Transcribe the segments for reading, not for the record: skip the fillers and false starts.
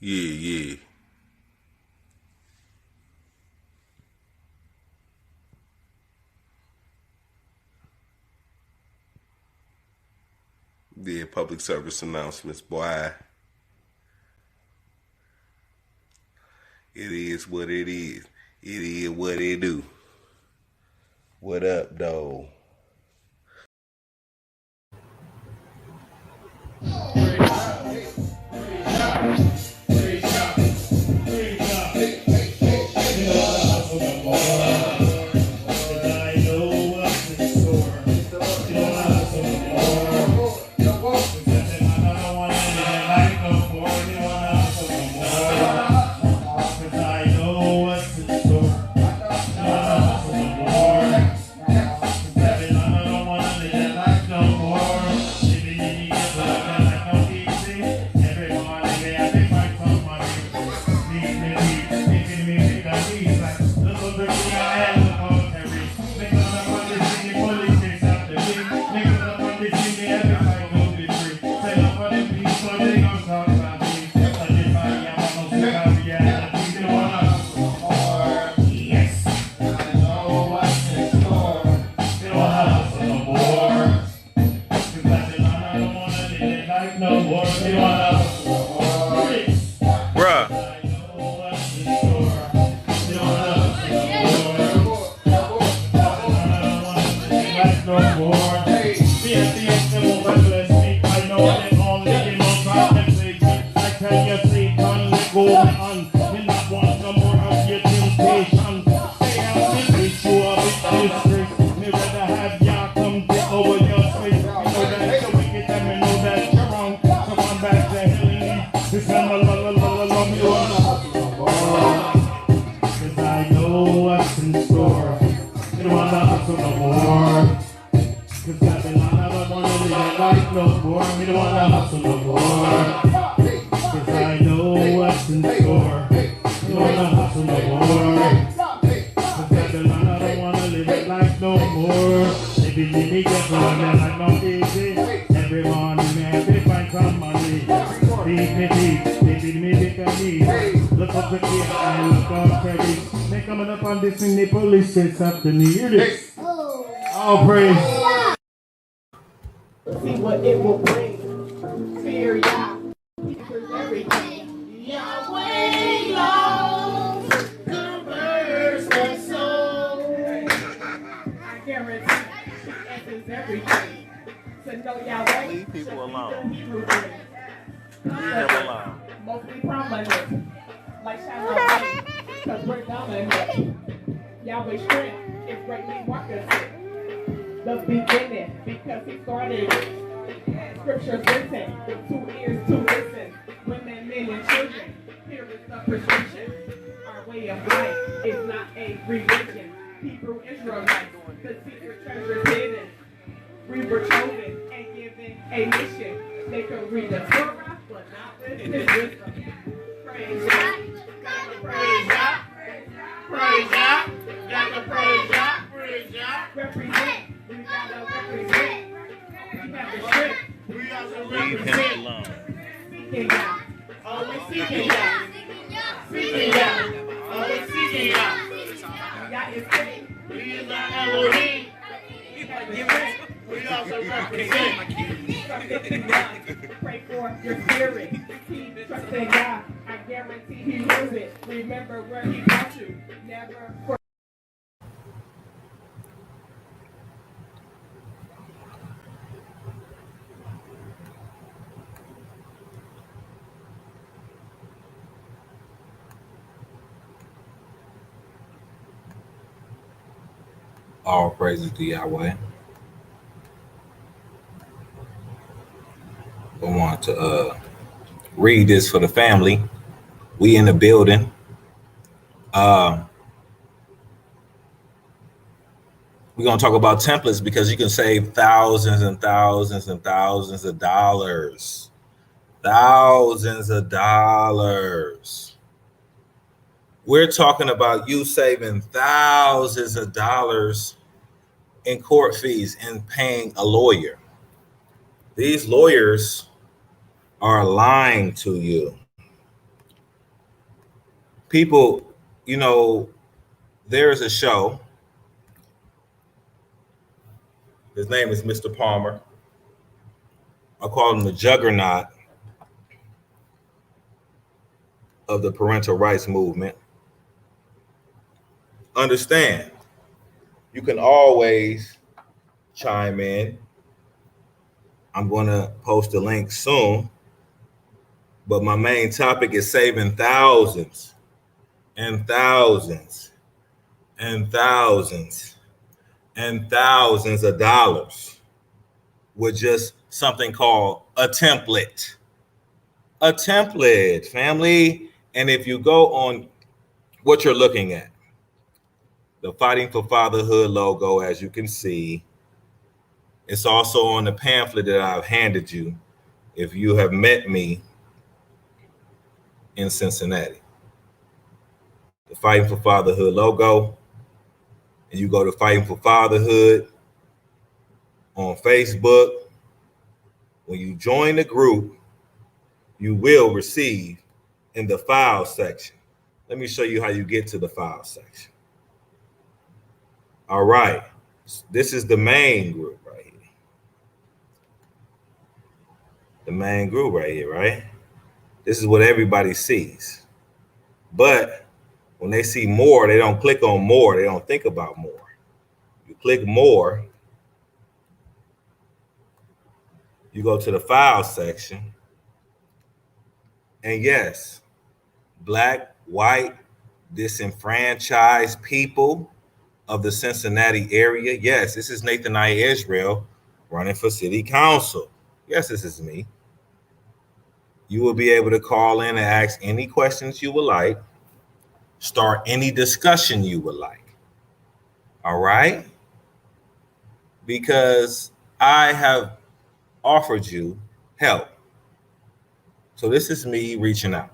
Yeah. Yeah, public service announcements, boy. It is what it is. It is what it do. What up, though? Bruh. Coming up on this thing, the police said something. You hear this? All praise. See what it will bring. Fear Yah. Here's everything. Yahweh loves converse the soul. I guarantee that is everything. To know Yahweh. Leave people alone. Hebrew Leave him alone. mostly prominent. Like shout out light, cause we're dominant. Yahweh's strength is greatly marketed. The beginning, because he started it. Scriptures written, with 2 ears to listen. Women, men, and children, here is the prescription. Our way of life is not a religion. Hebrew Israelites, the secret treasures hidden. We were chosen and given a mission. They could read the Torah, but not with his wisdom. Praise God. Praise God. Praise God. Gotta praise God. Praise God. Represent. We gotta represent. We have the strength. We also Leave him represent. alone. Seeking God. Always seeking God. Seeking God. Always seeking God. God is king. We is our Elohim. We have the strength. We also represent. Pray for your spirit. Keep trusting God. I guarantee He hears it. Remember where He brought you. Never forget. All praises to Yahweh. I want to read this for the family. We in the building. We're going to talk about templates because you can save thousands and thousands and thousands of dollars. Thousands of dollars. We're talking about you saving thousands of dollars in court fees and paying a lawyer. These lawyers are lying to you. People, there's a show. His name is Mr. Palmer. I call him the juggernaut of the parental rights movement. Understand, you can always chime in. I'm going to post a link soon, but my main topic is saving thousands and thousands and thousands and thousands of dollars with just something called a template. A template, family. And if you go on what you're looking at, the Fighting for Fatherhood logo, as you can see, it's also on the pamphlet that I've handed you if you have met me in Cincinnati. The Fighting for Fatherhood logo, and you go to Fighting for Fatherhood on Facebook. When you join the group, you will receive in the file section. Let me show you how you get to the file section. All right, this is the main group right here. The main group right here, right? This is what everybody sees. But when they see more, they don't click on more. They don't think about more. You click more, you go to the file section, and yes, Black, white, disenfranchised people of the Cincinnati area. Yes, this is Nathan I. Israel running for city council. Yes, this is me. You will be able to call in and ask any questions you would like, start any discussion you would like. All right? Because I have offered you help. So this is me reaching out.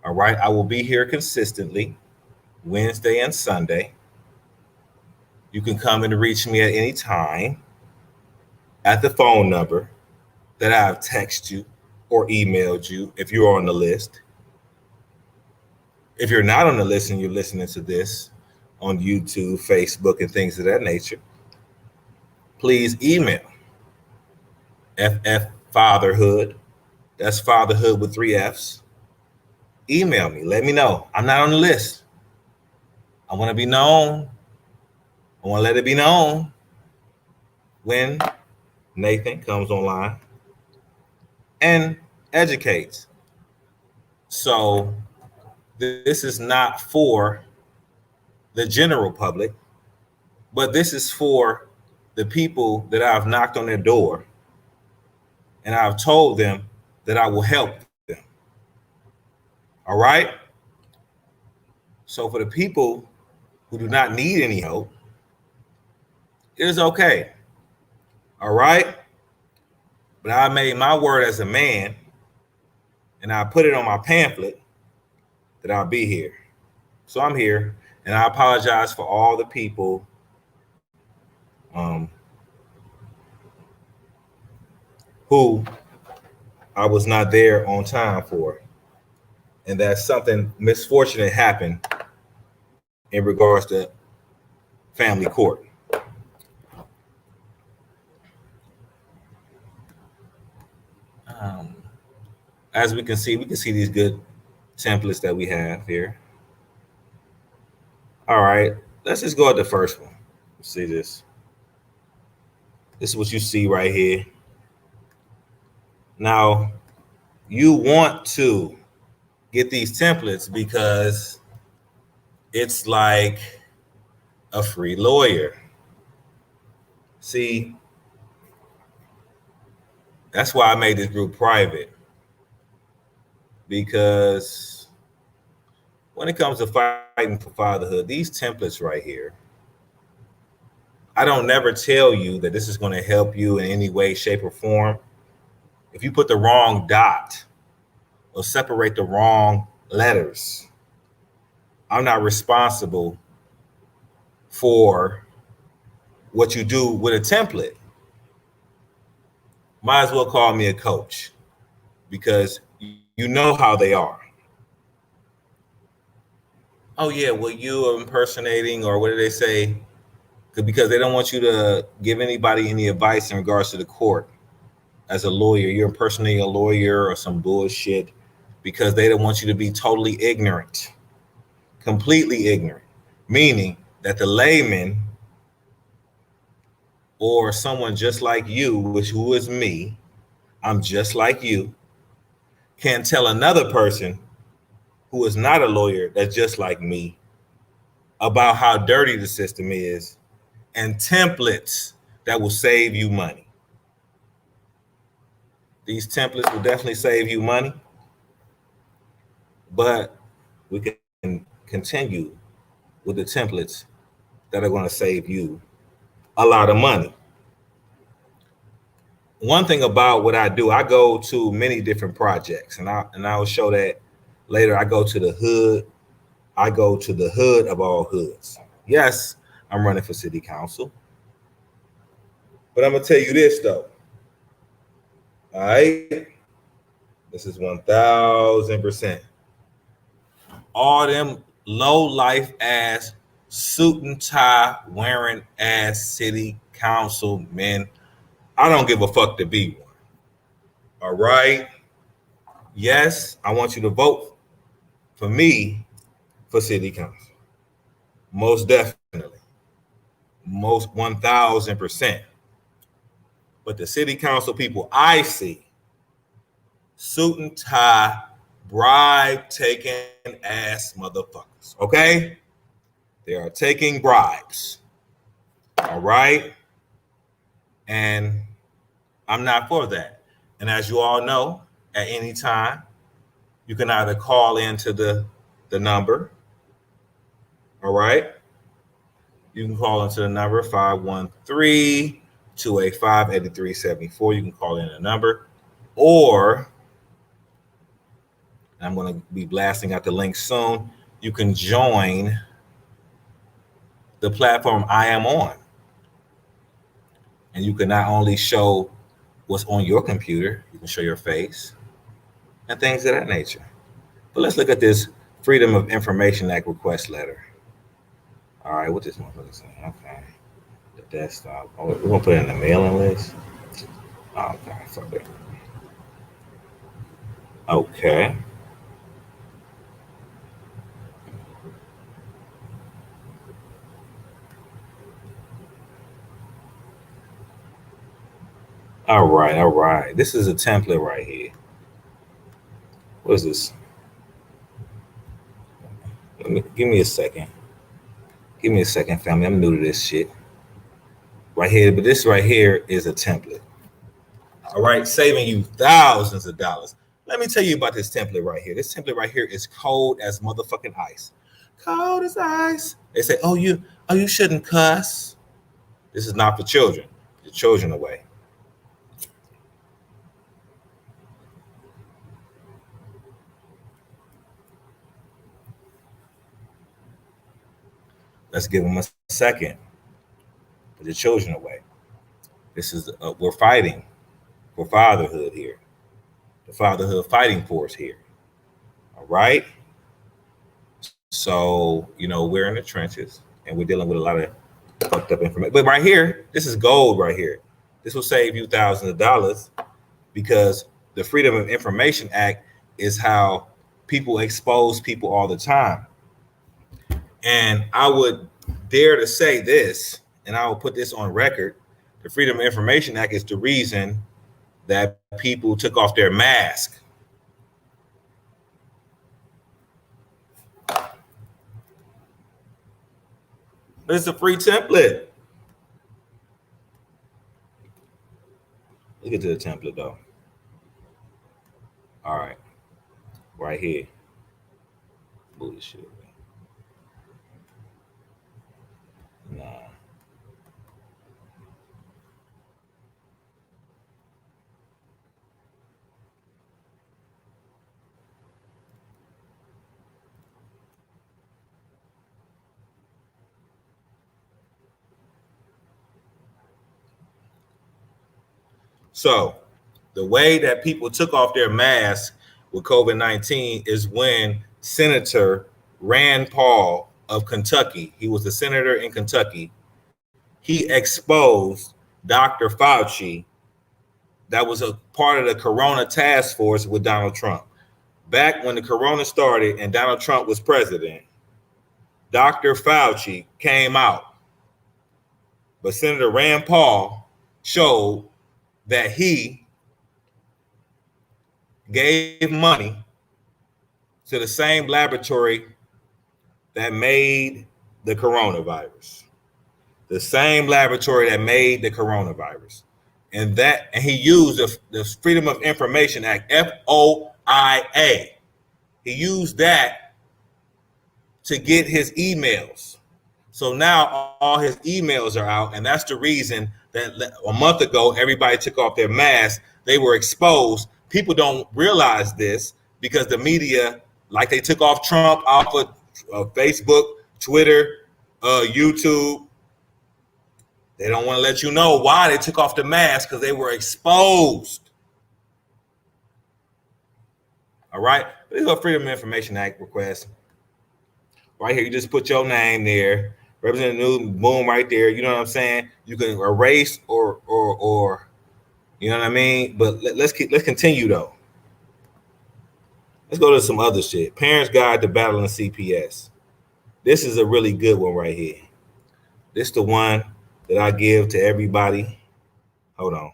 All right? I will be here consistently Wednesday and Sunday. You can come and reach me at any time at the phone number that I've texted you or emailed you if you're on the list. If you're not on the list and you're listening to this on YouTube, Facebook, and things of that nature, please email FFfatherhood. That's fatherhood with 3 F's. Email me. Let me know. I'm not on the list. I want to be known. I want to let it be known when Nathan comes online and educates. So this is not for the general public, but this is for the people that I've knocked on their door and I've told them that I will help them. All right? So for the people who do not need any help, it is okay. All right? But I made my word as a man and I put it on my pamphlet that I'll be here. So I'm here, and I apologize for all the people who I was not there on time for. And that's something misfortunate happened in regards to family court. As we can see these good templates that we have here. All right, let's just go at the first one. Let's see this. This is what you see right here. Now, you want to get these templates because it's like a free lawyer. See, that's why I made this group private. Because when it comes to fighting for fatherhood, these templates right here, I don't never tell you that this is going to help you in any way, shape, or form. If you put the wrong dot or separate the wrong letters, I'm not responsible for what you do with a template. Might as well call me a coach because you know how they are. oh yeah, well you are impersonating, or what do they say? Because they don't want you to give anybody any advice in regards to the court. As a lawyer, you're impersonating a lawyer or some bullshit because they don't want you to be totally ignorant, completely ignorant, meaning that the layman or someone just like you, which who is me, I'm just like you, can tell another person who is not a lawyer that's just like me about how dirty the system is and templates that will save you money. These templates will definitely save you money, but we can continue with the templates that are going to save you a lot of money. One thing about what I do, I go to many different projects, and I will show that later. I go to the hood. I go to the hood of all hoods. Yes, I'm running for city council, but I'm gonna tell you this though. All right, this is 1,000%. All them low life ass suit and tie wearing ass city council men. I don't give a fuck to be one. All right. Yes, I want you to vote for me for city council. Most definitely. Most 1,000%. But the city council people I see, suit and tie, bribe taking ass motherfuckers. Okay? They are taking bribes. All right? And I'm not for that. And as you all know, at any time, you can either call into the number. All right? You can call into the number 513-285-8374. You can call in a number. Or, I'm going to be blasting out the link soon, you can join the platform I am on. And you can not only show what's on your computer, you can show your face and things of that nature. But let's look at this Freedom of Information Act request letter. All right, what this motherfucker saying? Okay. The desktop. Oh, we're going to put it in the mailing list. Okay, fuck it. Okay. All right, all right. This is a template right here. What is this? Give me a second. Give me a second, family. I'm new to this shit. Right here, but this right here is a template. All right, saving you thousands of dollars. Let me tell you about this template right here. This template right here is cold as motherfucking ice. Cold as ice. They say, oh, you shouldn't cuss. This is not for children. The children away. Let's give them a second. Put the children away. This is we're fighting for fatherhood here. The fatherhood fighting force here. All right. So, we're in the trenches and we're dealing with a lot of fucked up information. But right here, this is gold right here. This will save you thousands of dollars because the Freedom of Information Act is how people expose people all the time. And I would dare to say this, and I will put this on record. The Freedom of Information Act is the reason that people took off their mask. But it's a free template. Look at the template though. All right. Right here. Bullshit. Nah. So the way that people took off their mask with COVID-19 is when Senator Rand Paul of Kentucky, he was a senator in Kentucky, he exposed Dr. Fauci that was a part of the Corona task force with Donald Trump. Back when the Corona started and Donald Trump was president, Dr. Fauci came out, but Senator Rand Paul showed that he gave money to the same laboratory that made the coronavirus. The same laboratory that made the coronavirus. And he used the Freedom of Information Act, FOIA. He used that to get his emails. So now all his emails are out, and that's the reason that a month ago everybody took off their masks. They were exposed. People don't realize this because the media, like they took off Trump off of Facebook, Twitter, YouTube. They don't want to let you know why they took off the mask, because they were exposed. All right? This is a Freedom of Information Act request. Right here, you just put your name there. Representative Newton, boom, right there. You know what I'm saying? You can erase or you know what I mean? But let's continue though. Let's go to some other shit. Parents Guide to Battling CPS. This is a really good one right here. This is the one that I give to everybody. Hold on.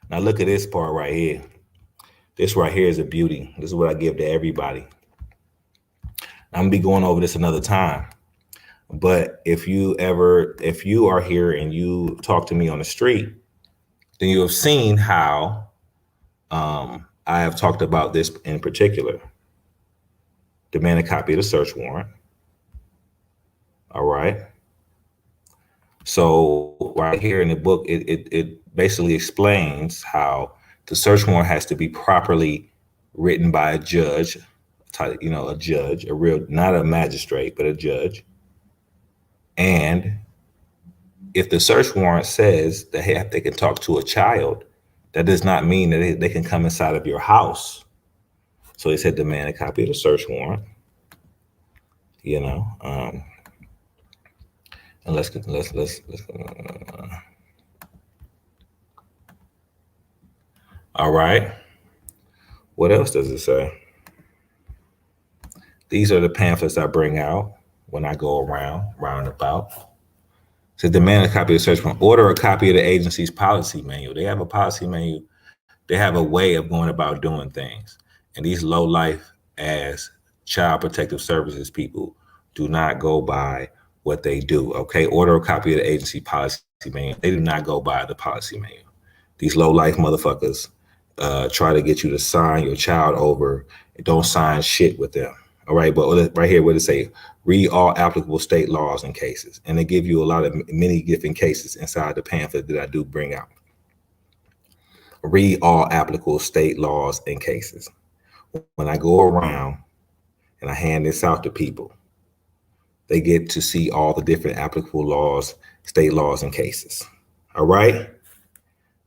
Now look at this part right here. This right here is a beauty. This is what I give to everybody. I'm gonna be going over this another time. But if you are here and you talk to me on the street, then you have seen how I have talked about this in particular. Demand a copy of the search warrant. All right. So right here in the book, it basically explains how the search warrant has to be properly written by a judge, a judge, not a magistrate, but a judge. And if the search warrant says that they can talk to a child, that does not mean that they can come inside of your house. So they said demand a copy of the search warrant. And let's all right. What else does it say? These are the pamphlets I bring out when I go round about. To demand a copy of the search warrant, order a copy of the agency's policy manual. They have a policy manual. They have a way of going about doing things. And these low life as child protective services people do not go by what they do. Okay, order a copy of the agency policy manual. They do not go by the policy manual. These low life motherfuckers try to get you to sign your child over. Don't sign shit with them. All right, but right here, what it say? Read all applicable state laws and cases. And they give you a lot of many different cases inside the pamphlet that I do bring out. Read all applicable state laws and cases. When I go around and I hand this out to people, they get to see all the different applicable laws, state laws and cases. All right?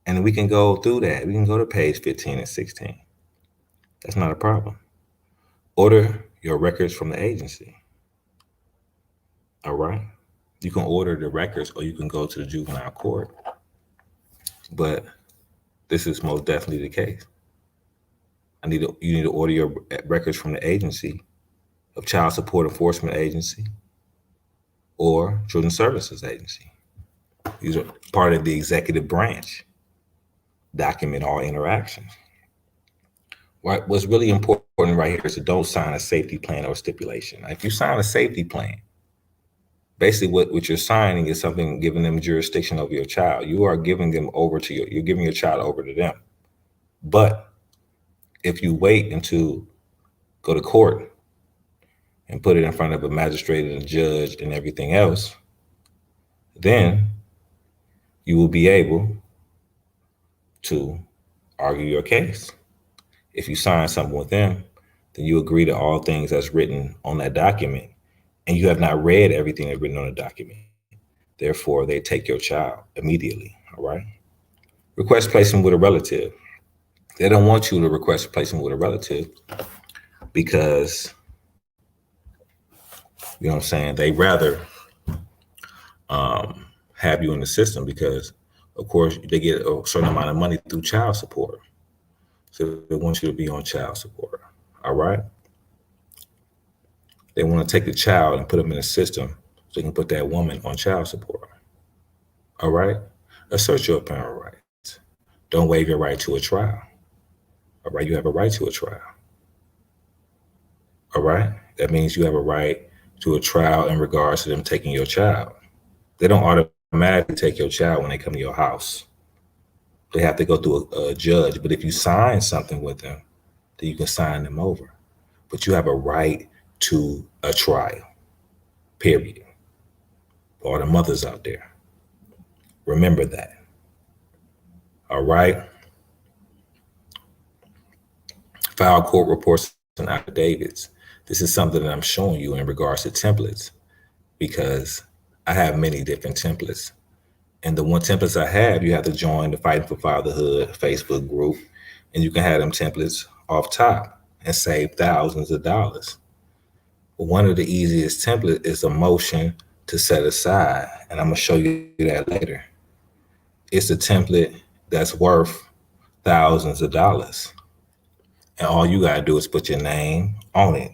And we can go through that. We can go to page 15 and 16. That's not a problem. Order your records from the agency. All right? You can order the records or you can go to the juvenile court. But this is most definitely the case. You need to order your records from the agency of Child Support Enforcement Agency or Children's Services Agency. These are part of the executive branch. Document all interactions. What's really important right here is to don't sign a safety plan or stipulation. If you sign a safety plan, basically what you're signing is something giving them jurisdiction over your child. You are giving them over to you're giving your child over to them. But if you wait until go to court and put it in front of a magistrate and a judge and everything else, then you will be able to argue your case. If you sign something with them, then you agree to all things that's written on that document, and you have not read everything that's written on the document. Therefore, they take your child immediately. All right. Request placement with a relative. They don't want you to request placement with a relative because, you know what I'm saying, they rather have you in the system because, of course, they get a certain amount of money through child support. So they want you to be on child support. All right. They want to take the child and put them in the system so they can put that woman on child support. All right. Assert your parental rights. Don't waive your right to a trial. All right. You have a right to a trial. All right. That means you have a right to a trial in regards to them taking your child. They don't automatically take your child when they come to your house. They have to go through a judge. But if you sign something with them, then you can sign them over. But you have a right to a trial, period. All the mothers out there, remember that. All right. File court reports and affidavits. This is something that I'm showing you in regards to templates because I have many different templates. And the one templates I have, you have to join the Fighting for Fatherhood Facebook group, and you can have them templates off top and save thousands of dollars. One of the easiest templates is a motion to set aside, and I'm going to show you that later. It's a template that's worth thousands of dollars. And all you got to do is put your name on it.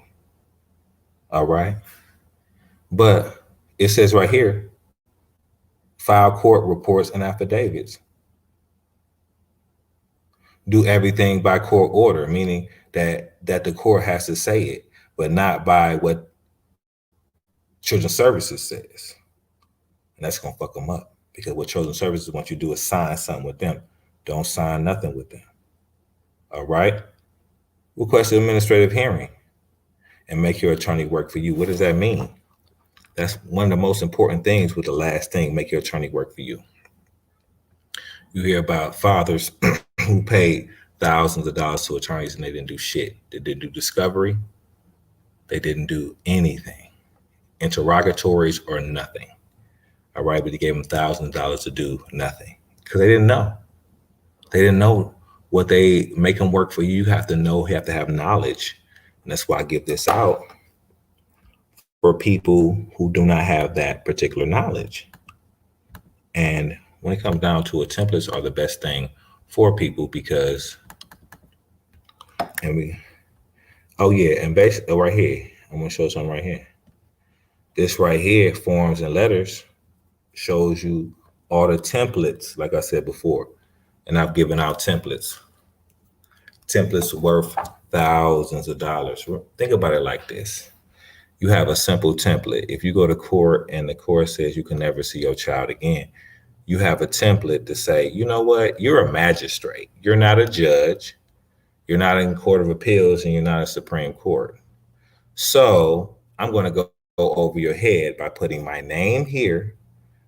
All right. But it says right here, file court reports and affidavits. Do everything by court order, meaning that the court has to say it, but not by what Children's Services says. And that's going to fuck them up because what Children's Services want you to do is sign something with them. Don't sign nothing with them. All right. Request an administrative hearing and make your attorney work for you. What does that mean? That's one of the most important things with the last thing, make your attorney work for you. You hear about fathers who paid thousands of dollars to attorneys and they didn't do shit. They didn't do discovery. They didn't do anything. Interrogatories or nothing. All right, but they gave them thousands of dollars to do nothing because they didn't know. They didn't know what they make them work for you. You have to know, you have to have knowledge. And that's why I give this out for people who do not have that particular knowledge. And when it comes down to it, templates are the best thing for people because, and basically right here, I'm going to show something right here. This right here, forms and letters, shows you all the templates, like I said before. And I've given out templates. Templates worth thousands of dollars. Think about it like this. You have a simple template. If you go to court and the court says you can never see your child again, you have a template to say, you know what? You're a magistrate. You're not a judge. You're not in Court of Appeals and you're not a Supreme Court. So I'm going to go over your head by putting my name here,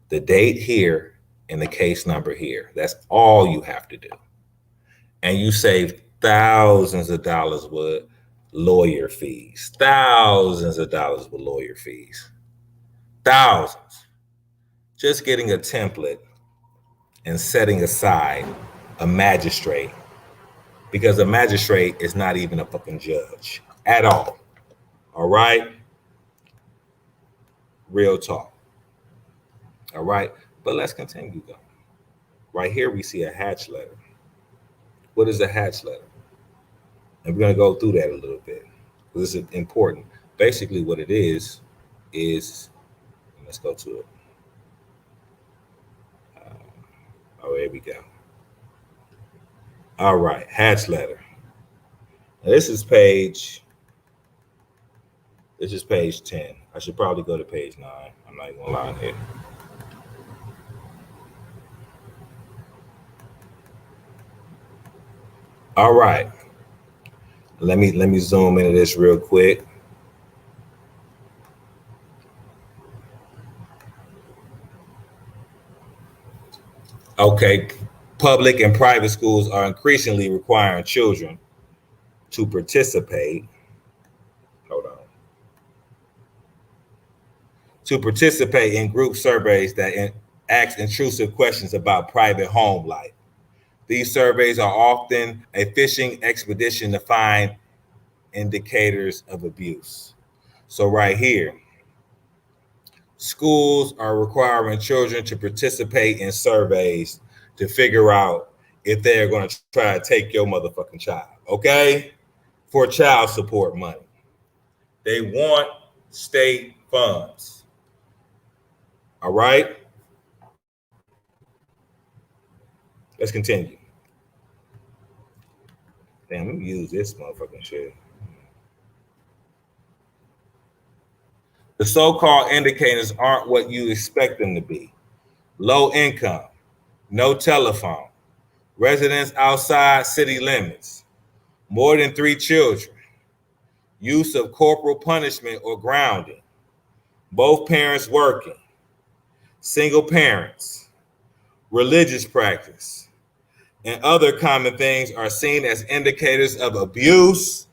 the date here, and the case number here. That's all you have to do. And you save thousands of dollars with lawyer fees. Thousands of dollars with lawyer fees. Thousands. Just getting a template and setting aside a magistrate, because a magistrate is not even a fucking judge at all. All right? Real talk. All right? But let's continue though. Right here we see a hatch letter. What is a hatch letter? And we're going to go through that a little bit. This is important. Basically what it is, let's go to it. Here we go. All right, hatch letter. Now, this is page 10. I should probably go to page 9. I'm not even gonna lie here. All right. Let me zoom into this real quick. Okay, public and private schools are increasingly requiring children to participate. Hold on. to participate in group surveys that ask intrusive questions about private home life. These surveys are often a fishing expedition to find indicators of abuse. So right here, schools are requiring children to participate in surveys to figure out if they're going to try to take your motherfucking child, okay? For child support money. They want state funds. All right? Let's continue. Damn, let me use this motherfucking shit. The so-called indicators aren't what you expect them to be. Low income, no telephone, residence outside city limits, more than 3 children, use of corporal punishment or grounding, both parents working, single parents, religious practice, and other common things are seen as indicators of abuse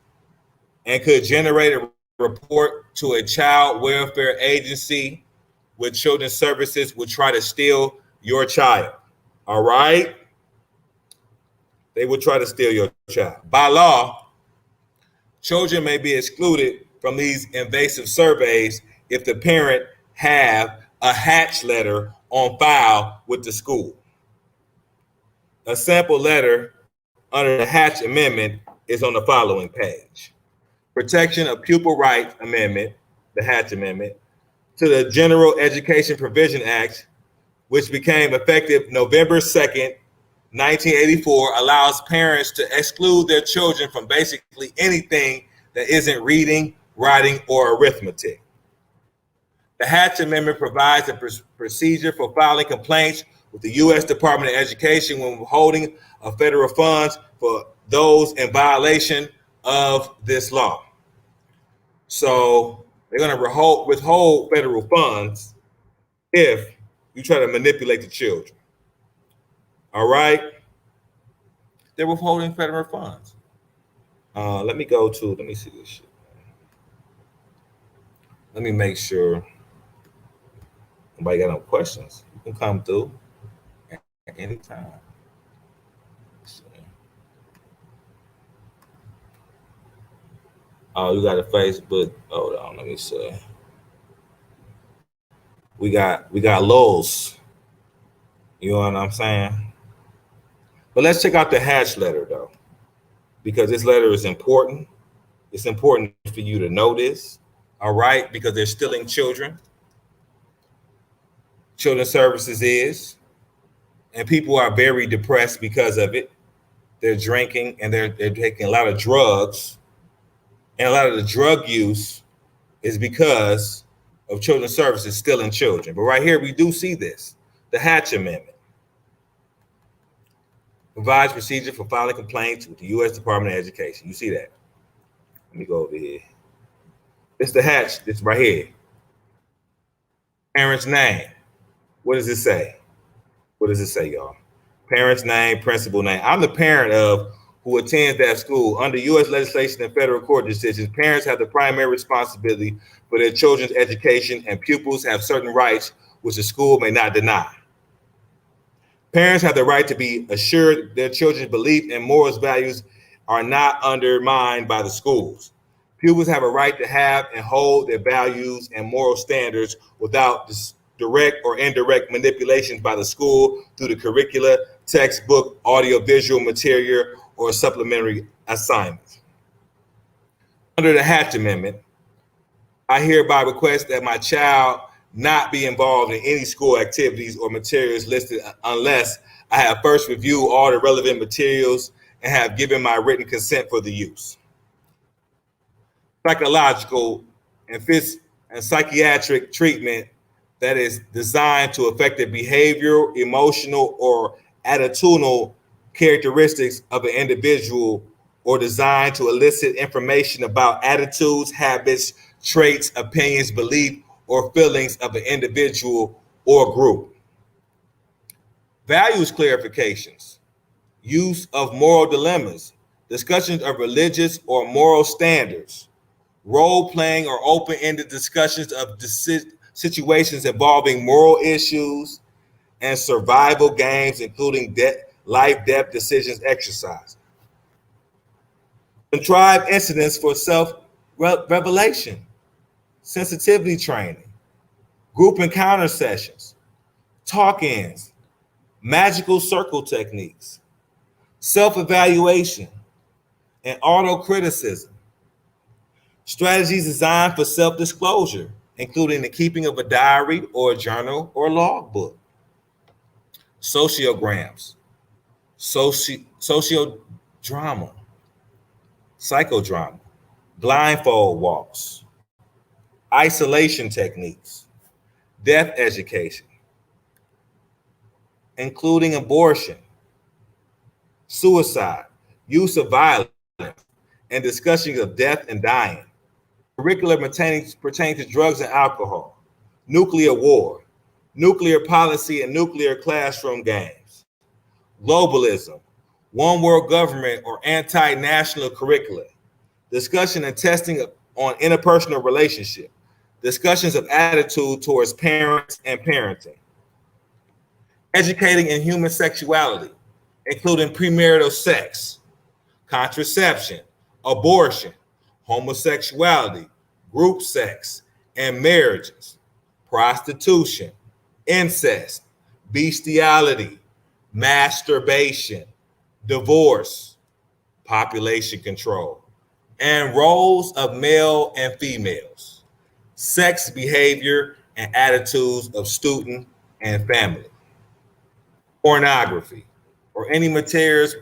and could generate a report to a child welfare agency with children's services would try to steal your child. All right? They would try to steal your child. By law, children may be excluded from these invasive surveys if the parent have a hatch letter on file with the school. A sample letter under the Hatch Amendment is on the following page. Protection of Pupil Rights Amendment, the Hatch Amendment, to the General Education Provision Act, which became effective November 2nd, 1984, allows parents to exclude their children from basically anything that isn't reading, writing, or arithmetic. The Hatch Amendment provides a procedure for filing complaints with the U.S. Department of Education when withholding of federal funds for those in violation of this law. So they're going to withhold federal funds if you try to manipulate the children. All right? They're withholding federal funds. Let me see this shit. Let me make sure nobody got no questions. You can come through at any time. Oh, you got a Facebook. Hold on, let me see. We got lulls. You know what I'm saying? But let's check out the Hatch letter though, because this letter is important. It's important for you to know this, all right? Because they're stealing children. Children's Services is, and people are very depressed because of it. They're drinking and they're taking a lot of drugs, and a lot of the drug use is because of Children's Services stealing children. But right here, we do see this. The Hatch Amendment provides procedure for filing complaints with the U.S. Department of Education. You see that? Let me go over here. It's the Hatch. It's right here. Parent's name. What does it say? What does it say, y'all? Parent's name, principal name. I'm the parent of who attends that school. Under U.S. legislation and federal court decisions, parents have the primary responsibility for their children's education, and pupils have certain rights which the school may not deny. Parents have the right to be assured their children's belief and morals values are not undermined by the schools. Pupils have a right to have and hold their values and moral standards without direct or indirect manipulations by the school through the curricula, textbook, audiovisual material, or supplementary assignments. Under the Hatch Amendment, I hereby request that my child not be involved in any school activities or materials listed unless I have first reviewed all the relevant materials and have given my written consent for the use. Psychological and psychiatric treatment that is designed to affect the behavioral, emotional, or attitudinal characteristics of an individual, or designed to elicit information about attitudes, habits, traits, opinions, beliefs, or feelings of an individual or group. Values clarifications, use of moral dilemmas, discussions of religious or moral standards, role-playing or open-ended discussions of situations involving moral issues, and survival games, including life-death decisions exercise. Contrived incidents for self-revelation, sensitivity training, group encounter sessions, talk-ins, magical circle techniques, self-evaluation, and auto-criticism. Strategies designed for self-disclosure, including the keeping of a diary or a journal or logbook. Sociograms, sociodrama, psychodrama, blindfold walks, isolation techniques, death education, including abortion, suicide, use of violence, and discussions of death and dying. Curriculum pertaining to drugs and alcohol, nuclear war, nuclear policy and nuclear classroom games, globalism, one world government or anti-national curricula, discussion and testing on interpersonal relationship, discussions of attitude towards parents and parenting, educating in human sexuality, including premarital sex, contraception, abortion, homosexuality, group sex, and marriages, prostitution, incest, bestiality, masturbation, divorce, population control, and roles of male and females, sex behavior and attitudes of student and family, pornography, or any materials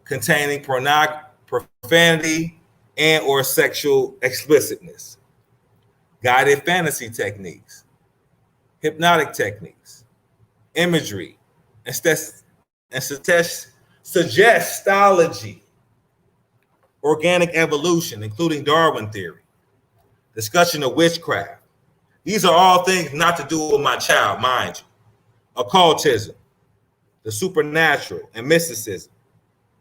containing profanity and or sexual explicitness, guided fantasy techniques, hypnotic techniques, imagery, and suggestology, organic evolution, including Darwin theory, discussion of witchcraft. These are all things not to do with my child, mind you. Occultism, the supernatural, and mysticism,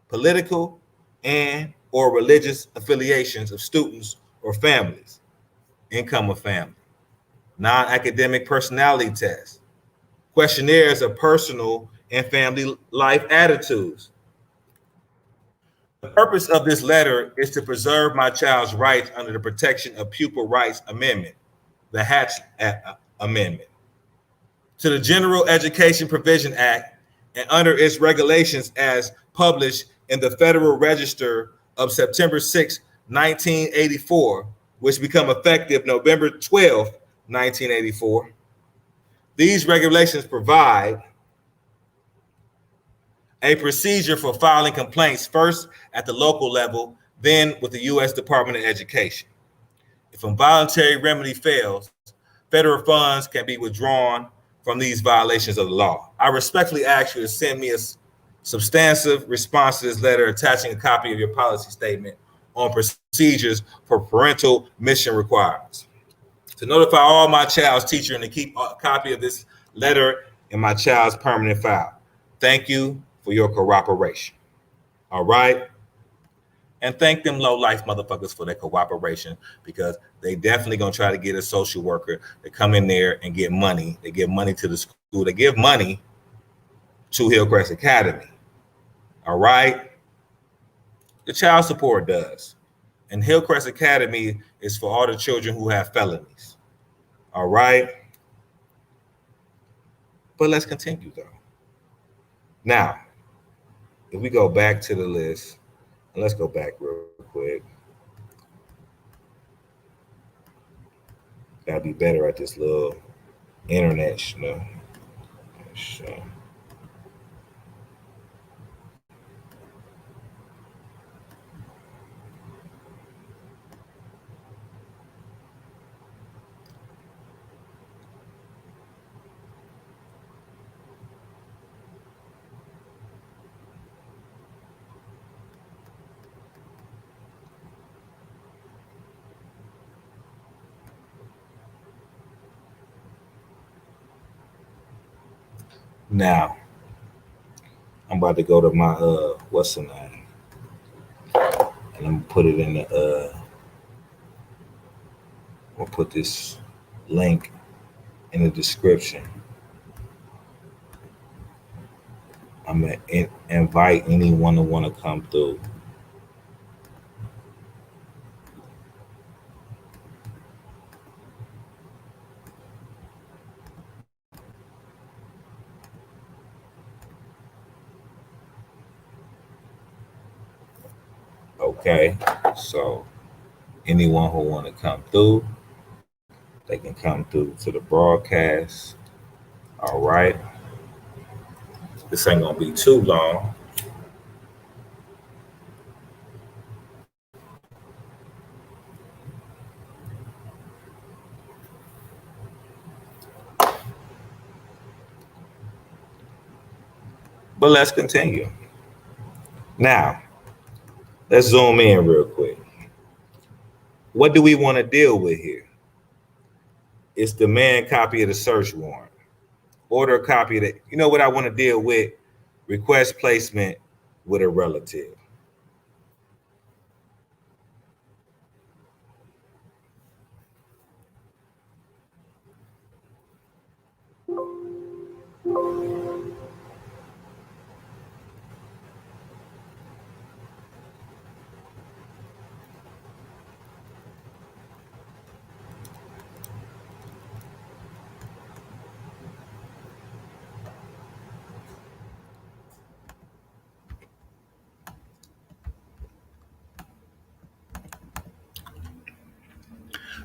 political and or religious affiliations of students or families, income of family, non-academic personality tests, questionnaires of personal and family life attitudes. The purpose of this letter is to preserve my child's rights under the Protection of Pupil Rights Amendment, the Hatch Amendment, to the General Education Provision Act and under its regulations as published in the Federal Register of September 6, 1984, which become effective November 12, 1984. These regulations provide a procedure for filing complaints first at the local level, then with the U.S. Department of Education. If a voluntary remedy fails, federal funds can be withdrawn from these violations of the law. I respectfully ask you to send me a substantive response to this letter attaching a copy of your policy statement on procedures for parental mission requirements. To notify all my child's teacher and to keep a copy of this letter in my child's permanent file. Thank you for your cooperation. All right? And thank them low-life motherfuckers for their cooperation, because they definitely going to try to get a social worker to come in there and get money. They give money to the school. They give money to Hillcrest Academy. All right? The child support does. And Hillcrest Academy is for all the children who have felonies. All right? But let's continue, though. Now, if we go back to the list, and let's go back real quick. Gotta be better at this little internet stuff. Now, I'm about to go to my what's the name? And I'm gonna put it in the we'll put this link in the description. I'm going to invite anyone to want to come through. Okay, so anyone who want to come through, they can come through to the broadcast. All right. This ain't going to be too long. But let's continue. Now, let's zoom in real quick. What do we want to deal with here? It's demand copy of the search warrant. Order a copy of that. You know what I want to deal with? Request placement with a relative.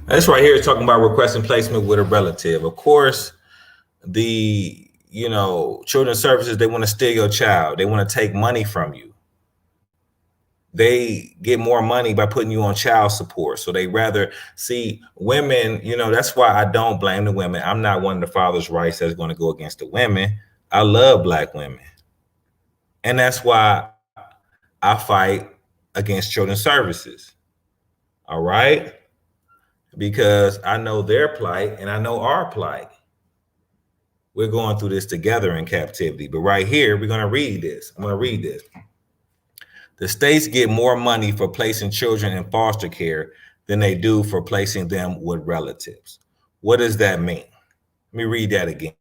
This right here is talking about requesting placement with a relative. Of course, the children's services, they want to steal your child. They want to take money from you. They get more money by putting you on child support. So they rather see women, that's why I don't blame the women. I'm not one of the father's rights that's going to go against the women. I love Black women. And that's why I fight against children's services. All right? Because I know their plight and I know our plight. We're going through this together in captivity. But right here, we're going to read this. I'm going to read this. The states get more money for placing children in foster care than they do for placing them with relatives. What does that mean? Let me read that again.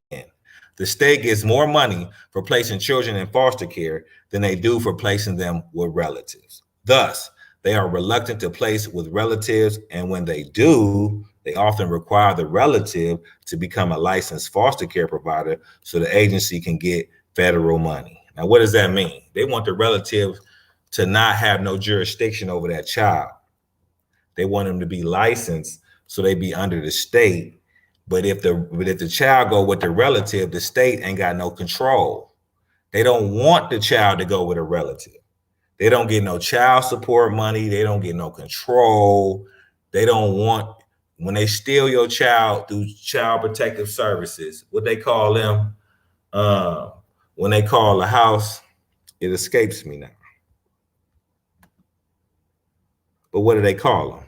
The state gets more money for placing children in foster care than they do for placing them with relatives. Thus, they are reluctant to place with relatives, and when they do, they often require the relative to become a licensed foster care provider so the agency can get federal money. Now, what does that mean? They want the relatives to not have no jurisdiction over that child. They want them to be licensed so they be under the state. But if the child go with the relative, the state ain't got no control. They don't want the child to go with a relative. They don't get no child support money. They don't get no control. They don't want, when they steal your child through child protective services, what they call them, when they call the house, it escapes me now. But what do they call them?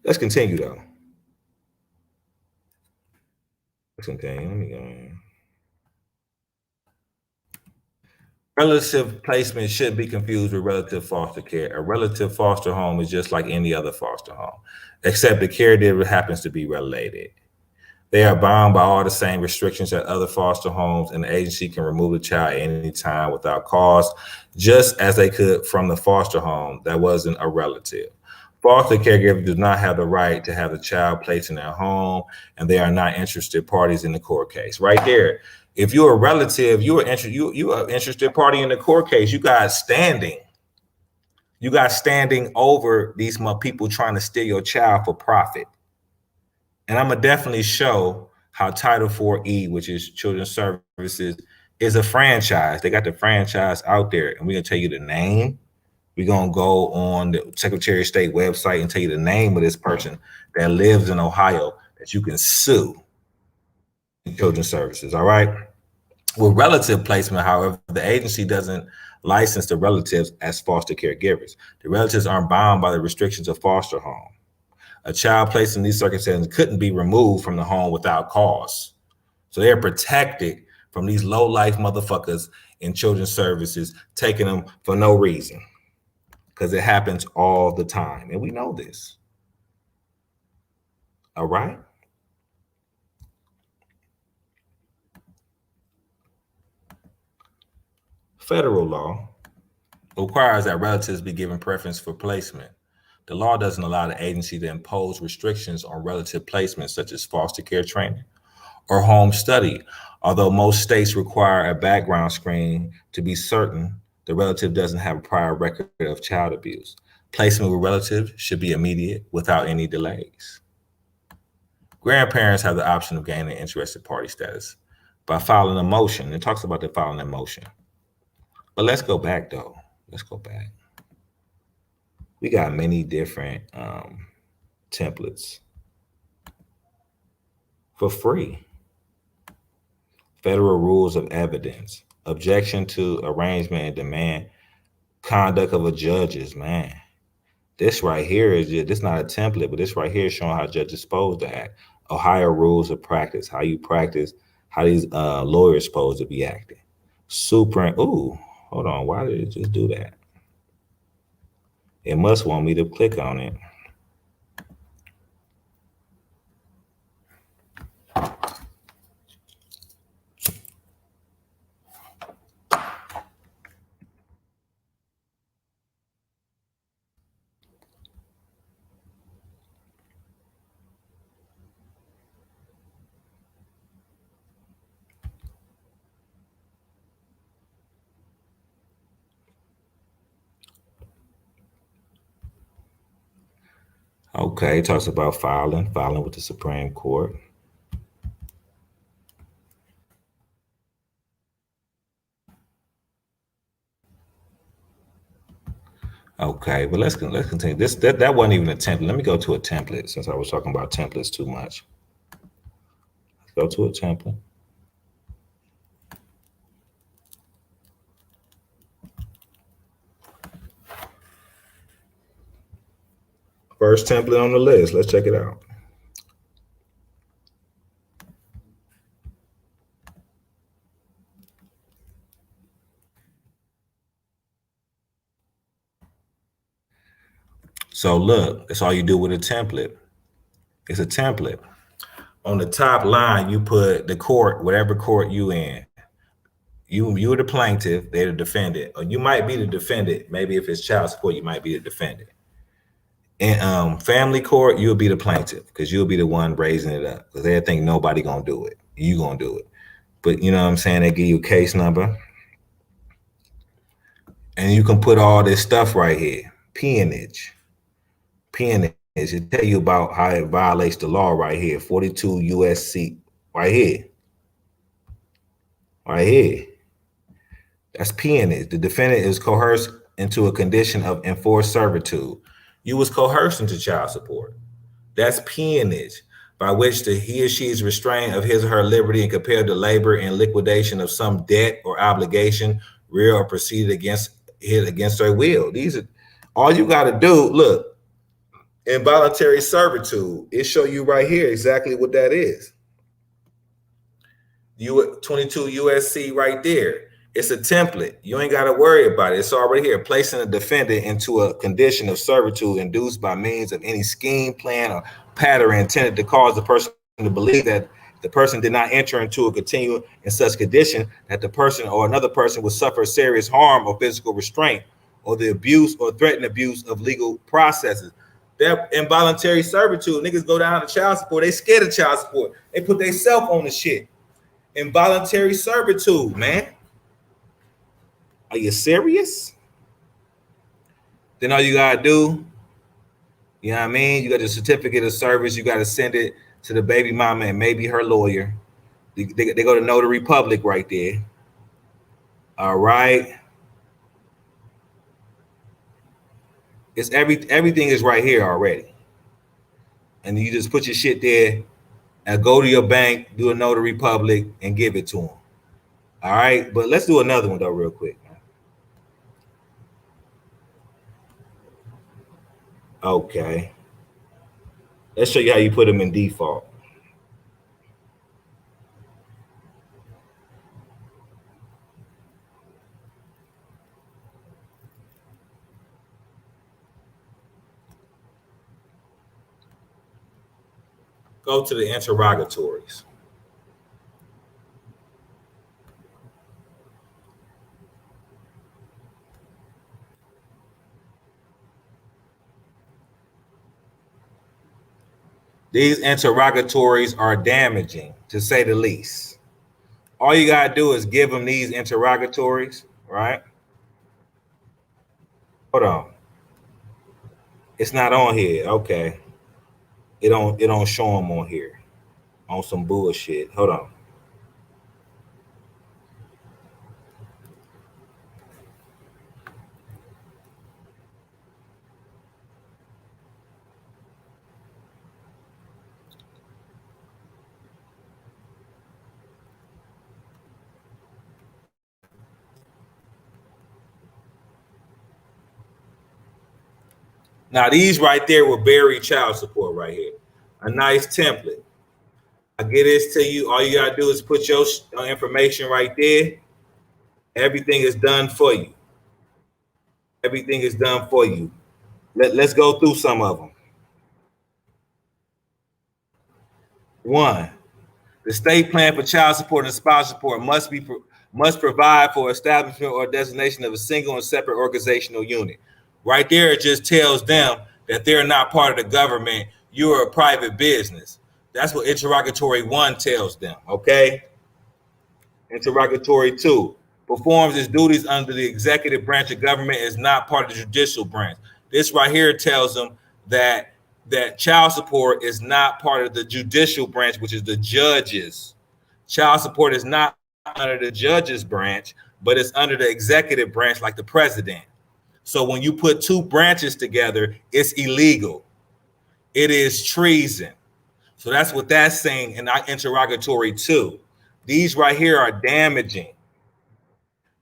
Let's continue though. Let's continue. Let me go in. Relative placement should be confused with relative foster care. A relative foster home is just like any other foster home, except the caregiver happens to be related. They are bound by all the same restrictions as other foster homes, and the agency can remove the child at any time without cause, just as they could from the foster home that wasn't a relative. Foster caregivers do not have the right to have the child placed in their home, and they are not interested parties in the court case. Right there, if you're a relative, you are interested party in the court case. You got standing. You got standing over these people trying to steal your child for profit. And I'm gonna definitely show how Title 4E, which is Children's Services, is a franchise. They got the franchise out there, and we're gonna tell you the name. We're gonna go on the Secretary of State website and tell you the name of this person that lives in Ohio that you can sue in Children's Services. All right. With relative placement, however, the agency doesn't license the relatives as foster caregivers. The relatives aren't bound by the restrictions of foster home. A child placed in these circumstances couldn't be removed from the home without cause. So they're protected from these low-life motherfuckers in children's services taking them for no reason, because it happens all the time, and we know this. All right. Federal law requires that relatives be given preference for placement. The law doesn't allow the agency to impose restrictions on relative placement, such as foster care training or home study. Although most states require a background screen to be certain the relative doesn't have a prior record of child abuse. Placement with relatives should be immediate without any delays. Grandparents have the option of gaining interested party status by filing a motion. It talks about the filing a motion. But let's go back though. Let's go back. We got many different templates for free. Federal rules of evidence, objection to arrangement and demand, conduct of a judges, man. This right here is just, this not a template, but this right here is showing how judges supposed to act. Ohio rules of practice, how you practice, how these lawyers supposed to be acting. Ooh, hold on, why did it just do that? It must want me to click on it. Okay, it talks about filing with the Supreme Court. Okay, but let's continue. That wasn't even a template. Let me go to a template since I was talking about templates too much. Let's go to a template. First template on the list. Let's check it out. So look, that's all you do with a template. It's a template. On the top line, you put the court, whatever court you in. You're the plaintiff, they're the defendant. Or you might be the defendant. Maybe if it's child support, you might be the defendant. In family court, you'll be the plaintiff because you'll be the one raising it up because they think nobody gonna do it. You gonna do it. But you know what I'm saying? They give you a case number. And you can put all this stuff right here. Peonage. It tell you about how it violates the law right here. 42 USC. Right here. Right here. That's peonage. The defendant is coerced into a condition of enforced servitude. You was coerced into child support. That's peonage, by which he or she is restrained of his or her liberty and compelled to labor in liquidation of some debt or obligation, real or proceeded against their will. These are all you got to do. Look, involuntary servitude. It show you right here exactly what that is. 22 USC right there. It's a template. You ain't got to worry about it. It's already here. Placing a defendant into a condition of servitude induced by means of any scheme, plan, or pattern intended to cause the person to believe that the person did not enter into a continuum in such condition that the person or another person would suffer serious harm or physical restraint or the abuse or threatened abuse of legal processes. That involuntary servitude. Niggas go down to child support. They scared of child support. They put themselves on the shit. Involuntary servitude, man. Are you serious? Then all you gotta do, you know what I mean? You got the certificate of service. You got to send it to the baby mama and maybe her lawyer. They go to Notary Public right there. All right. It's everything is right here already. And you just put your shit there and go to your bank, do a Notary Public, and give it to them. All right. But let's do another one though, real quick. Okay. Let's show you how you put them in default. Go to the interrogatories. These interrogatories are damaging, to say the least. All you gotta do is give them these interrogatories, right? Hold on. It's not on here. Okay. It don't show them on here. On some bullshit. Hold on. Now these right there will bury child support right here. A nice template. I get this to you. All you gotta do is put your information right there. Everything is done for you. Everything is done for you. Let's go through some of them. One, the state plan for child support and spouse support must provide for establishment or designation of a single and separate organizational unit. Right there, it just tells them that they're not part of the government. You're a private business. That's what interrogatory 1 tells them. Okay. Interrogatory 2 performs its duties under the executive branch of government, is not part of the judicial branch. This right here tells them that child support is not part of the judicial branch, which is the judges. Child support is not under the judges branch, but it's under the executive branch, like the president. So when you put two branches together, it's illegal. It is treason. So that's what that's saying in interrogatory 2. These right here are damaging.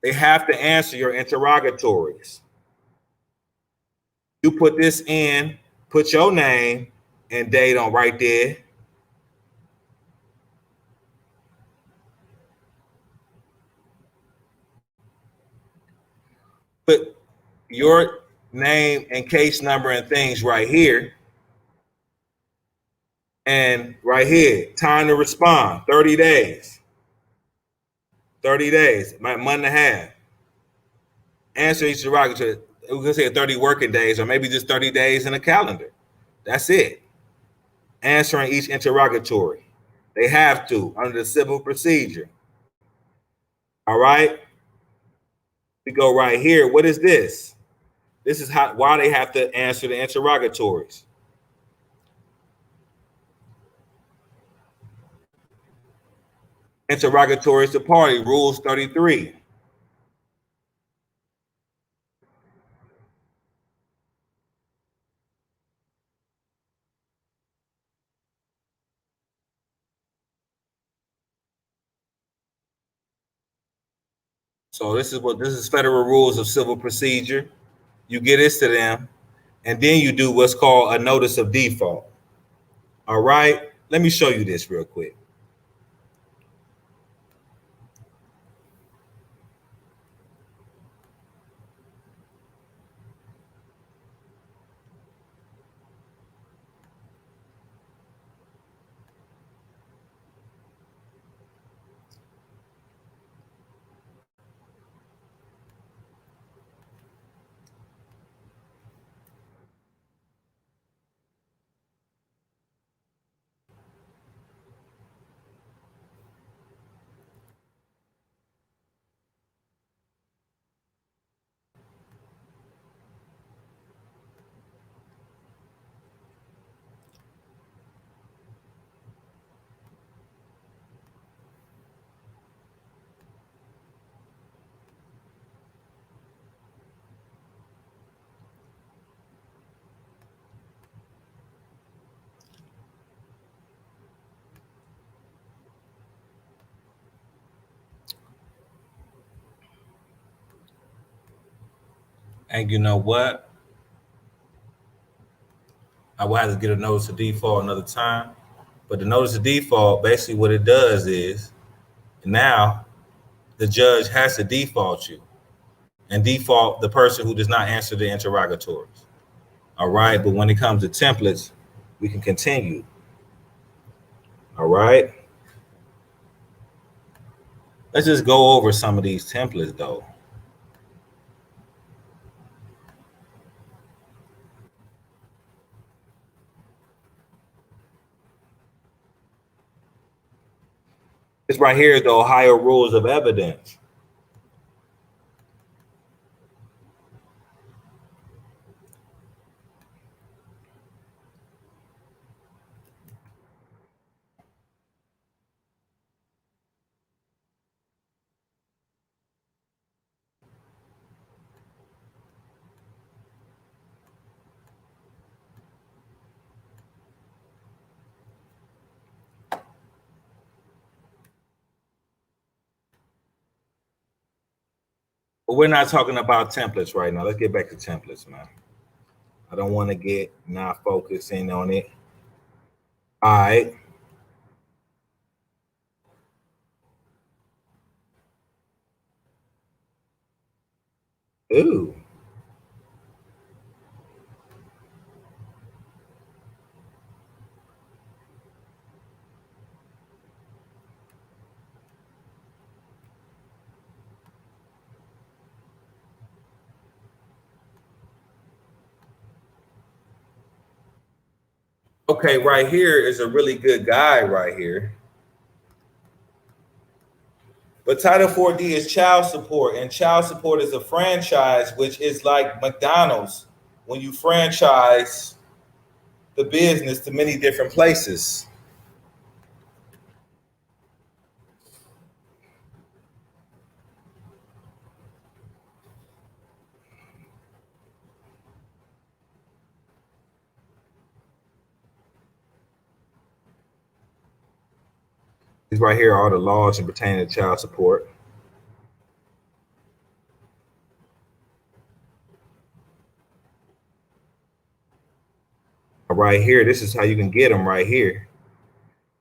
They have to answer your interrogatories. You put this in, put your name and date on right there. Put your name and case number and things right here. And right here, time to respond, 30 days. 30 days, month and a half. Answer each interrogatory. We can say 30 working days, or maybe just 30 days in a calendar. That's it. Answering each interrogatory. They have to, under the civil procedure. All right. We go right here. What is this? This is why they have to answer the interrogatories. Interrogatories to party, rules 33. So this is federal rules of civil procedure. You get this to them, and then you do what's called a notice of default. All right. Let me show you this real quick. And you know what? I will have to get a notice of default another time. But the notice of default, basically what it does is now the judge has to default you and default the person who does not answer the interrogatories. All right. But when it comes to templates, we can continue. All right. Let's just go over some of these templates though. This right here is the Ohio Rules of Evidence. But we're not talking about templates right now. Let's get back to templates, man. I don't want to get not focusing on it. All right. Ooh. Okay, right here is a really good guide right here. But Title 4D is child support, and child support is a franchise, which is like McDonald's when you franchise the business to many different places. These right here are the laws pertaining to child support. Right here, this is how you can get them right here.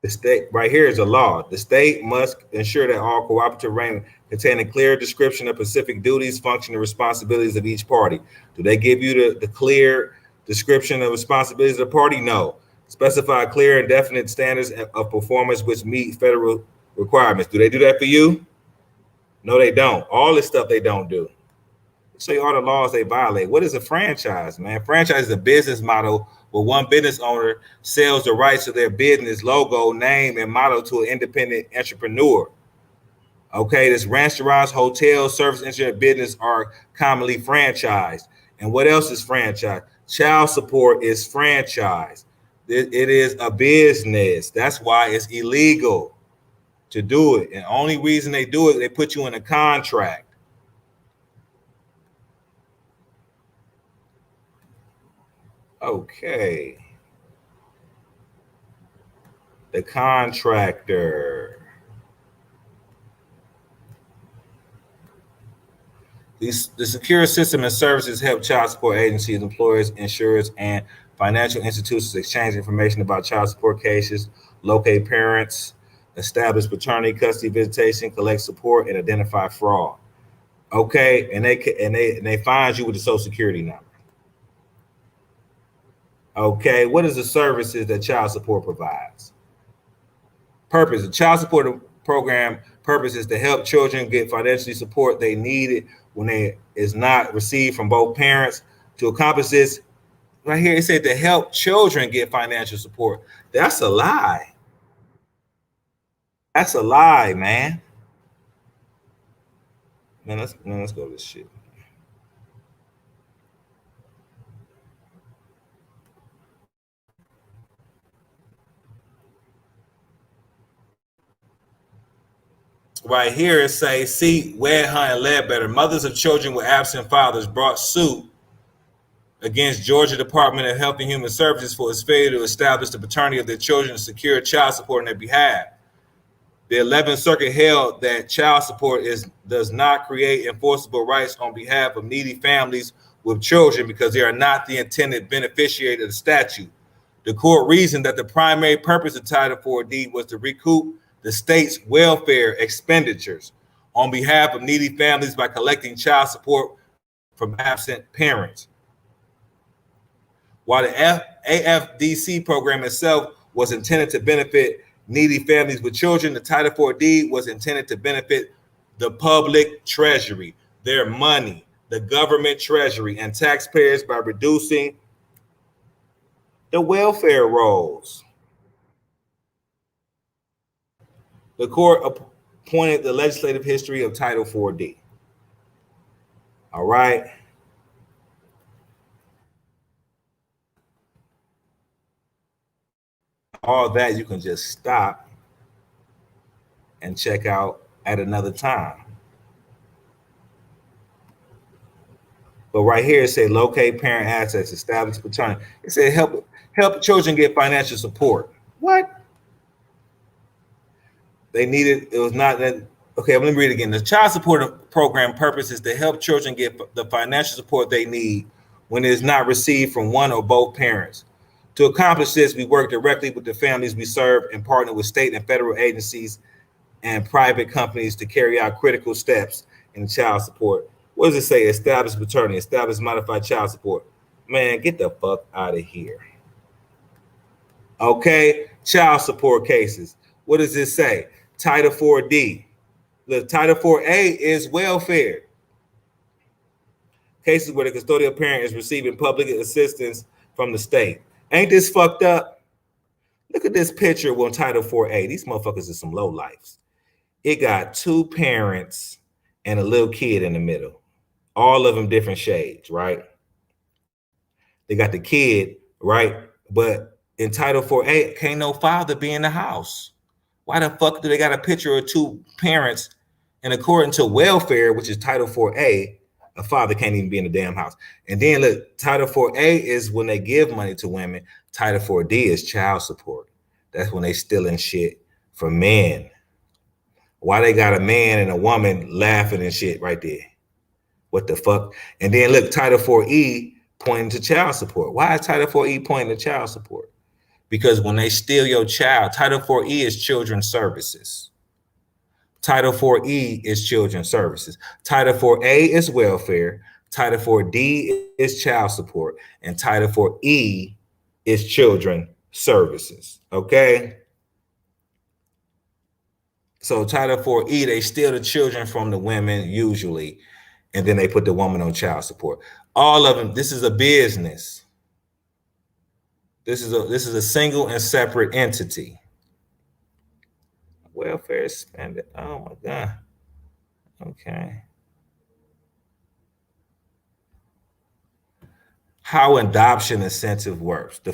The state right here is a law. The state must ensure that all cooperative arrangements contain a clear description of specific duties, function, and responsibilities of each party. Do they give you the clear description of responsibilities of the party? No. Specify clear and definite standards of performance which meet federal requirements. Do they do that for you? No, they don't. All this stuff they don't do. Show you all the laws they violate. What is a franchise, man? Franchise is a business model where one business owner sells the rights to their business logo, name, and motto to an independent entrepreneur. Okay, this restaurants, hotels, service industry business are commonly franchised. And what else is franchise? Child support is franchise. It is a business. That's why it's illegal to do it. And the only reason they do it, they put you in a contract. Okay. The contractor. The secure system and services help child support agencies, employers, insurers, and financial institutions exchange information about child support cases, locate parents, establish paternity, custody visitation, collect support, and identify fraud. Okay, and they find you with the Social Security number. Okay, what is the services that child support provides? Purpose: the child support program purpose is to help children get financially support they need when they is not received from both parents. To accomplish this, right here it said to help children get financial support. That's a lie. That's a lie, man. Let's go to this shit. Right here it says, see, Wed Hunt and Ledbetter, mothers of children with absent fathers brought suit against Georgia Department of Health and Human Services for its failure to establish the paternity of their children and secure child support on their behalf. The 11th Circuit held that child support does not create enforceable rights on behalf of needy families with children because they are not the intended beneficiary of the statute. The court reasoned that the primary purpose of Title 4D was to recoup the state's welfare expenditures on behalf of needy families by collecting child support from absent parents. While the AFDC program itself was intended to benefit needy families with children. The Title IV deed was intended to benefit the public treasury, their money, the government treasury, and taxpayers by reducing the welfare rolls. The court appointed the legislative history of Title IV-D. All right. All that you can just stop and check out at another time. But right here it said locate parent assets, establish paternity. It said help children get financial support. What? They needed, it was not that. Okay, let me read it again. The child support program purpose is to help children get the financial support they need when it is not received from one or both parents. To accomplish this, we work directly with the families we serve and partner with state and federal agencies and private companies to carry out critical steps in child support. What does it say? Establish paternity, establish modified child support. Man, get the fuck out of here. Okay, child support cases. What does this say? Title IV-D. The Title IV-A is welfare. Cases where the custodial parent is receiving public assistance from the state. Ain't this fucked up? Look at this picture on Title IV-A. These motherfuckers are some low lifes. It got two parents and a little kid in the middle. All of them different shades, right? They got the kid, right? But in Title IV-A, can't no father be in the house. Why the fuck do they got a picture of two parents? And according to welfare, which is Title IV-A, a father can't even be in the damn house. And then look, Title IV-A is when they give money to women. Title IV-D is child support. That's when they stealing shit from men. Why they got a man and a woman laughing and shit right there? What the fuck? And then look, Title IV-E pointing to child support. Why is Title IV-E pointing to child support? Because when they steal your child, Title IV-E is children's services. Title IV-E is children's services. Title IV-A is welfare. Title IV-D is child support. And Title IV-E is children services. Okay? So Title IV-E, they steal the children from the women usually, and then they put the woman on child support. All of them, this is a business. This is a single and separate entity. Welfare spending. Oh my God. Okay. How adoption incentive works. The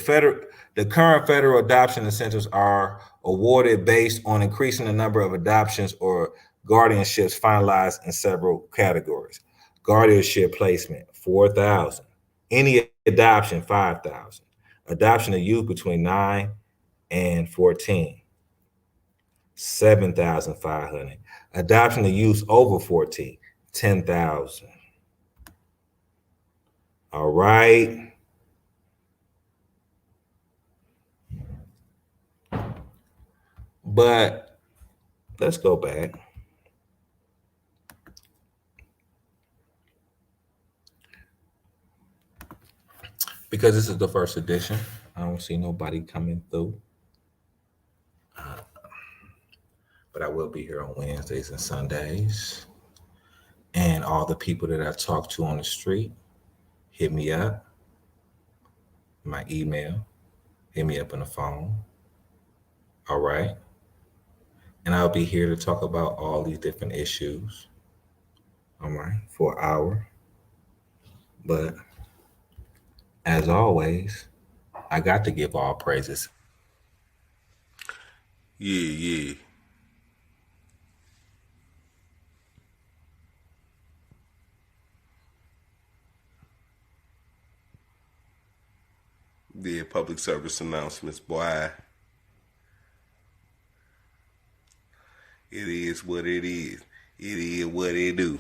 current federal adoption incentives are awarded based on increasing the number of adoptions or guardianships finalized in several categories. Guardianship placement, 4,000. Any adoption, 5,000. Adoption of youth between 9 and 14, 7,500. Adoption of youth over 14, 10,000. All right. But let's go back. Because this is the first edition, I don't see nobody coming through. But I will be here on Wednesdays and Sundays. And all the people that I talk to on the street, hit me up. My email, hit me up on the phone. All right. And I'll be here to talk about all these different issues. All right, for an hour. But as always, I got to give all praises. Yeah. Yeah, public service announcements, boy. It is what it is. It is what it do.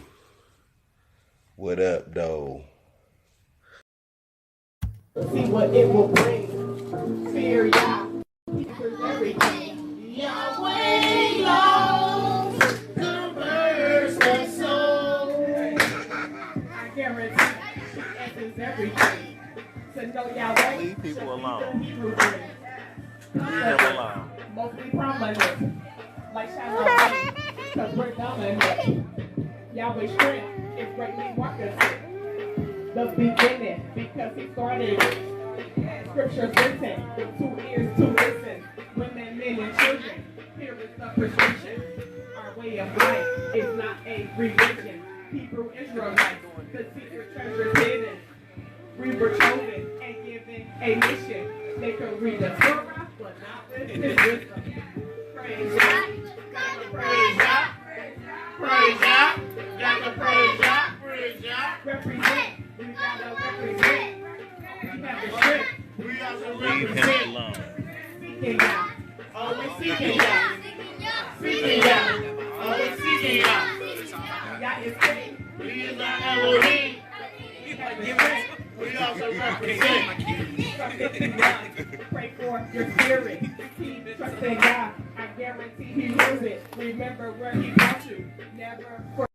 What up, though? See what it will bring. Fear Yah. Here's everything. Yahweh loves converse the soul. I guarantee the answer's everything. To know Yahweh. Leave people alone. Leave Leave them alone. mostly prominent, like China light, cause we're dominant. Yahweh's strength is greatly marketed. The beginning, because he started scriptures written with 2 ears to listen. Women, men, and children, here is the prescription. Our way of life is not a religion. Hebrew Israelites, the secret treasures hidden. We were chosen and given a mission. They could read the Torah, but not with his wisdom. Praise God. Praise God. Praise God. Gotta praise God. Praise God. Represent. We gotta represent. We have the strength. We also represent. Seeking God. Always seeking God. Seeking God. Always seeking God. God is king. We is our Elohim. We have the strength. We also represent. Pray for your spirit. Keep trusting God. I guarantee He hears it. Remember where He brought you. Never forget.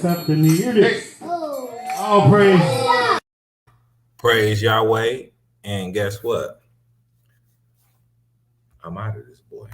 After me, hear this. All praise. Praise Yahweh. And guess what? I'm out of this boy.